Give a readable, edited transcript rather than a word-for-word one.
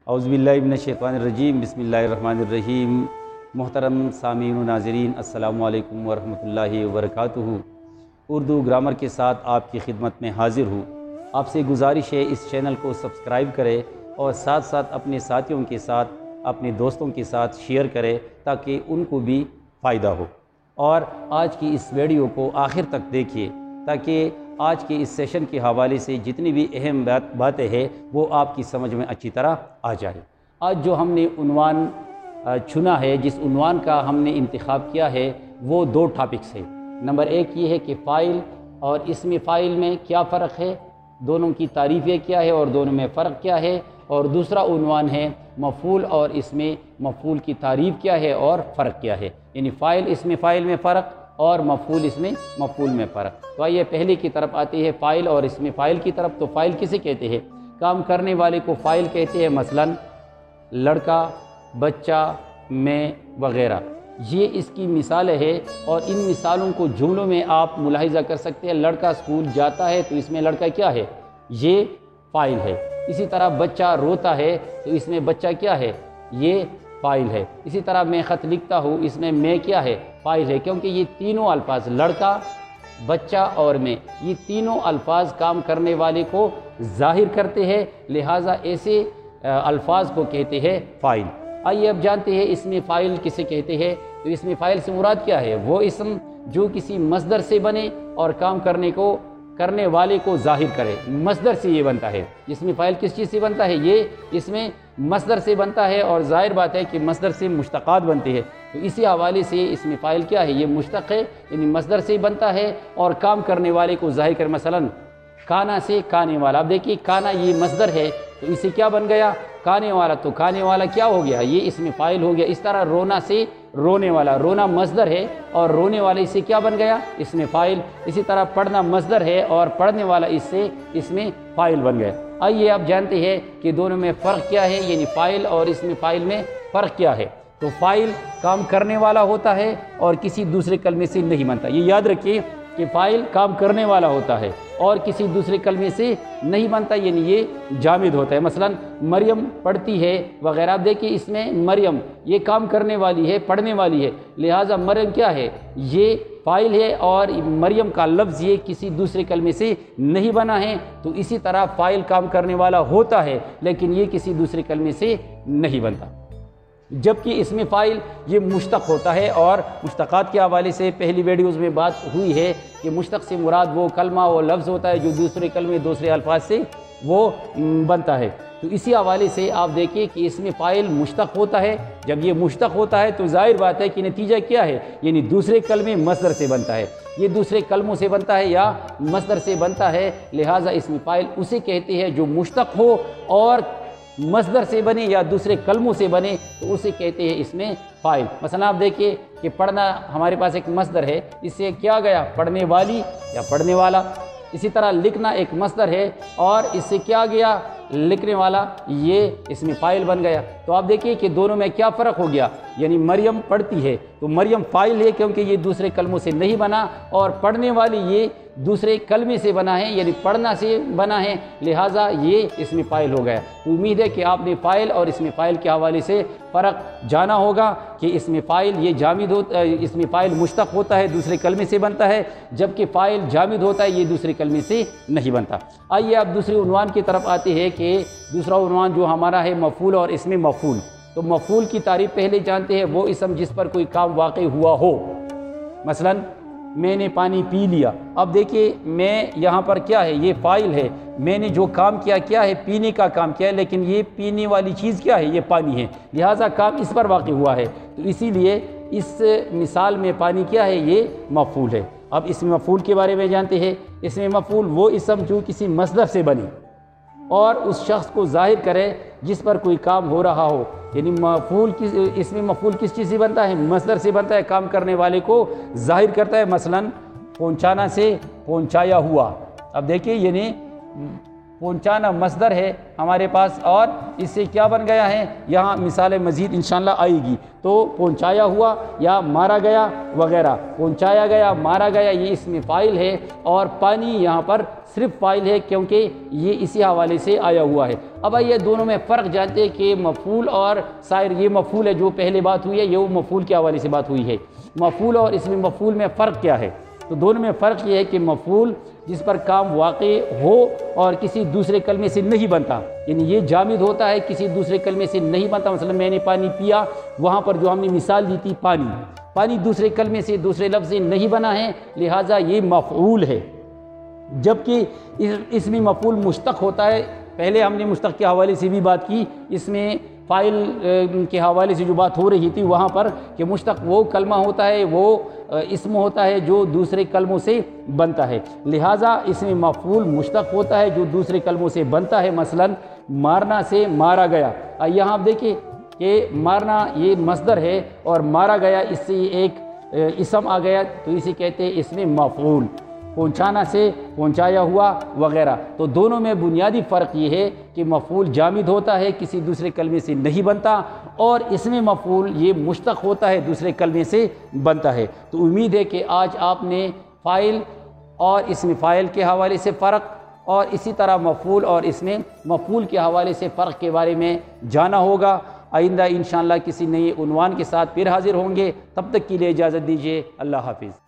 اعوذ باللہ من الشیطان الرجیم، بسم اللہ الرحمن الرحیم۔ محترم سامعین و ناظرین، السلام علیکم ورحمۃ اللہ وبرکاتہ۔ اردو گرامر کے ساتھ آپ کی خدمت میں حاضر ہوں۔ آپ سے گزارش ہے اس چینل کو سبسکرائب کریں اور ساتھ ساتھ اپنے ساتھیوں کے ساتھ، اپنے دوستوں کے ساتھ شیئر کریں تاکہ ان کو بھی فائدہ ہو، اور آج کی اس ویڈیو کو آخر تک دیکھیے تاکہ آج کے اس سیشن کے حوالے سے جتنی بھی اہم باتیں ہیں وہ آپ کی سمجھ میں اچھی طرح آ جائے۔ آج جو ہم نے عنوان چنا ہے، جس عنوان کا ہم نے انتخاب کیا ہے، وہ دو ٹاپکس ہیں۔ نمبر ایک یہ ہے کہ فاعل اور اسم فاعل میں کیا فرق ہے، دونوں کی تعریفیں کیا ہے اور دونوں میں فرق کیا ہے، اور دوسرا عنوان ہے مفعول اور اسم مفعول کی تعریف کیا ہے اور فرق کیا ہے، یعنی فاعل اسم فاعل میں فرق اور مفعول اسم مفعول میں فرق۔ تو آئیے پہلے کی طرف آتے ہیں، فاعل اور اسم فاعل کی طرف۔ تو فاعل کسے کہتے ہیں؟ کام کرنے والے کو فاعل کہتے ہیں، مثلا لڑکا، بچہ، میں وغیرہ۔ یہ اس کی مثالیں ہے، اور ان مثالوں کو جملوں میں آپ ملاحظہ کر سکتے ہیں۔ لڑکا اسکول جاتا ہے تو اس میں لڑکا کیا ہے؟ یہ فاعل ہے۔ اسی طرح بچہ روتا ہے تو اس میں بچہ کیا ہے؟ یہ فاعل ہے۔ اسی طرح میں خط لکھتا ہوں، اس میں میں کیا ہے؟ فاعل ہے، کیونکہ یہ تینوں الفاظ لڑکا، بچہ اور میں، یہ تینوں الفاظ کام کرنے والے کو ظاہر کرتے ہیں، لہٰذا ایسے الفاظ کو کہتے ہیں فاعل۔ آئیے اب جانتے ہیں اسم فاعل کسے کہتے ہیں۔ تو اسم فاعل سے مراد کیا ہے؟ وہ اسم جو کسی مصدر سے بنے اور کام کرنے والے کو ظاہر کرے، مصدر سے یہ بنتا ہے۔ اسم فاعل کس چیز سے بنتا ہے؟ یہ اس میں مصدر سے بنتا ہے، اور ظاہر بات ہے کہ مصدر سے مشتقات بنتے ہیں، تو اسی حوالے سے اسم فاعل کیا ہے؟ یہ مشتق ہے، یعنی مصدر سے بنتا ہے اور کام کرنے والے کو ظاہر کرے۔ مثلا کانا سے کانے والا۔ اب دیکھیے کانا یہ مصدر ہے تو اسے کیا بن گیا؟ کانے والا۔ تو کانے والا کیا ہو گیا؟ یہ اسم فاعل ہو گیا۔ اس طرح رونا سے رونے والا، رونا مصدر ہے اور رونے والا اس سے کیا بن گیا؟ اسم فاعل۔ اسی طرح پڑھنا مصدر ہے اور پڑھنے والا اس سے اسم فاعل بن گیا۔ آئیے اب جانتے ہیں کہ دونوں میں فرق کیا ہے، یعنی فاعل اور اسم فاعل میں فرق کیا ہے۔ تو فاعل کام کرنے والا ہوتا ہے اور کسی دوسرے کلمے سے نہیں بنتا۔ یہ یاد رکھیے کہ فاعل کام کرنے والا ہوتا ہے اور کسی دوسرے کلمے سے نہیں بنتا، یعنی یہ جامد ہوتا ہے۔ مثلا مریم پڑھتی ہے وغیرہ۔ اب دیکھیے اس میں مریم یہ کام کرنے والی ہے، پڑھنے والی ہے، لہٰذا مریم کیا ہے؟ یہ فاعل ہے، اور مریم کا لفظ یہ کسی دوسرے کلمے سے نہیں بنا ہے۔ تو اسی طرح فاعل کام کرنے والا ہوتا ہے لیکن یہ کسی دوسرے کلمے سے نہیں بنتا، جبکہ اسم فاعل یہ مشتق ہوتا ہے۔ اور مشتقات کے حوالے سے پہلی ویڈیوز میں بات ہوئی ہے کہ مشتق سے مراد وہ کلمہ و لفظ ہوتا ہے جو دوسرے کلمے دوسرے الفاظ سے وہ بنتا ہے۔ تو اسی حوالے سے آپ دیکھیں کہ اسم فاعل مشتق ہوتا ہے۔ جب یہ مشتق ہوتا ہے تو ظاہر بات ہے کہ نتیجہ کیا ہے؟ یعنی دوسرے کلمے مصدر سے بنتا ہے، یہ دوسرے کلموں سے بنتا ہے یا مصدر سے بنتا ہے، لہٰذا اسم فاعل اسے کہتے ہیں جو مشتق ہو اور مصدر سے بنے یا دوسرے کلموں سے بنے، تو اسے کہتے ہیں اسم فاعل۔ مثلا آپ دیکھیے کہ پڑھنا ہمارے پاس ایک مصدر ہے، اس سے کیا گیا؟ پڑھنے والی یا پڑھنے والا۔ اسی طرح لکھنا ایک مصدر ہے اور اس سے کیا گیا؟ لکھنے والا، یہ اسم فاعل بن گیا۔ تو آپ دیکھیے کہ دونوں میں کیا فرق ہو گیا، یعنی مریم پڑھتی ہے تو مریم فاعل ہے کیونکہ یہ دوسرے کلموں سے نہیں بنا، اور پڑھنے والی یہ دوسرے کلمے سے بنا ہے، یعنی پڑھنا سے بنا ہے، لہٰذا یہ اسم فاعل ہو گیا۔ تو امید ہے کہ آپ نے فاعل اور اسم فاعل کے حوالے سے فرق جانا ہوگا کہ اسم فاعل یہ جامد ہوتا ہے، اسم فاعل مشتق ہوتا ہے، دوسرے کلمے سے بنتا ہے، جبکہ فاعل جامد ہوتا ہے، یہ دوسرے کلمے سے نہیں بنتا۔ آئیے اب دوسرے عنوان کی طرف آتے ہیں کہ دوسرا عنوان جو ہمارا ہے مفعول اور اسم مفعول۔ تو مفعول کی تعریف پہلے جانتے ہیں، وہ اسم جس پر کوئی کام واقع ہوا ہو۔ مثلا میں نے پانی پی لیا۔ اب دیکھیے میں یہاں پر کیا ہے؟ یہ فاعل ہے، میں نے جو کام کیا کیا ہے؟ پینے کا کام کیا ہے، لیکن یہ پینے والی چیز کیا ہے؟ یہ پانی ہے، لہٰذا کام اس پر واقع ہوا ہے، تو اسی لیے اس مثال میں پانی کیا ہے؟ یہ مفعول ہے۔ اب اسم مفعول کے بارے میں جانتے ہیں۔ اسم مفعول وہ اسم جو کسی مصدر سے بنے اور اس شخص کو ظاہر کرے جس پر کوئی کام ہو رہا ہو، یعنی اسم مفعول کس چیز سے بنتا ہے؟ مصدر سے بنتا ہے، کام کرنے والے کو ظاہر کرتا ہے۔ مثلا پہنچانا سے پہنچایا ہوا۔ اب دیکھیے یعنی پہنچانا مصدر ہے ہمارے پاس، اور اس سے کیا بن گیا ہے، یہاں مثال مزید انشاءاللہ آئے گی۔ تو پہنچایا ہوا یا مارا گیا وغیرہ، پہنچایا گیا مارا گیا یہ اس میں فاعل ہے، اور پانی یہاں پر صرف فاعل ہے کیونکہ یہ اسی حوالے سے آیا ہوا ہے۔ اب یہ دونوں میں فرق جانتے ہیں کہ مفعول اور سائر، یہ مفعول ہے جو پہلے بات ہوئی ہے، یہ وہ مفعول کے حوالے سے بات ہوئی ہے۔ مفعول اور اس میں مفعول میں فرق کیا ہے؟ تو دونوں میں فرق یہ ہے کہ مفعول جس پر کام واقع ہو اور کسی دوسرے کلمے سے نہیں بنتا، یعنی یہ جامد ہوتا ہے، کسی دوسرے کلمے سے نہیں بنتا۔ مثلا میں نے پانی پیا، وہاں پر جو ہم نے مثال دی تھی پانی دوسرے کلمے سے، دوسرے لفظ سے نہیں بنا ہے، لہٰذا یہ مفعول ہے۔ جبکہ اس میں مفعول مشتق ہوتا ہے، پہلے ہم نے مشتق کے حوالے سے بھی بات کی، اس میں فاعل کے حوالے سے جو بات ہو رہی تھی وہاں پر کہ مشتق وہ کلمہ ہوتا ہے، وہ اسم ہوتا ہے جو دوسرے کلموں سے بنتا ہے، لہٰذا اس میں مفعول مشتق ہوتا ہے جو دوسرے کلموں سے بنتا ہے۔ مثلا مارنا سے مارا گیا، یہاں آپ دیکھیں کہ مارنا یہ مصدر ہے اور مارا گیا اس سے ایک اسم آ گیا، تو اسے کہتے ہیں اس میں مفعول۔ پہنچانا سے پہنچایا ہوا وغیرہ، تو دونوں میں بنیادی فرق یہ ہے کہ مفعول جامد ہوتا ہے، کسی دوسرے کلمے سے نہیں بنتا، اور اس میں مفعول یہ مشتق ہوتا ہے، دوسرے کلمے سے بنتا ہے۔ تو امید ہے کہ آج آپ نے فاعل اور اسم فاعل کے حوالے سے فرق، اور اسی طرح مفعول اور اس میں مفعول کے حوالے سے فرق کے بارے میں جانا ہوگا۔ آئندہ انشاءاللہ کسی نئے عنوان کے ساتھ پھر حاضر ہوں گے، تب تک کے لیے اجازت دیجیے، اللہ حافظ۔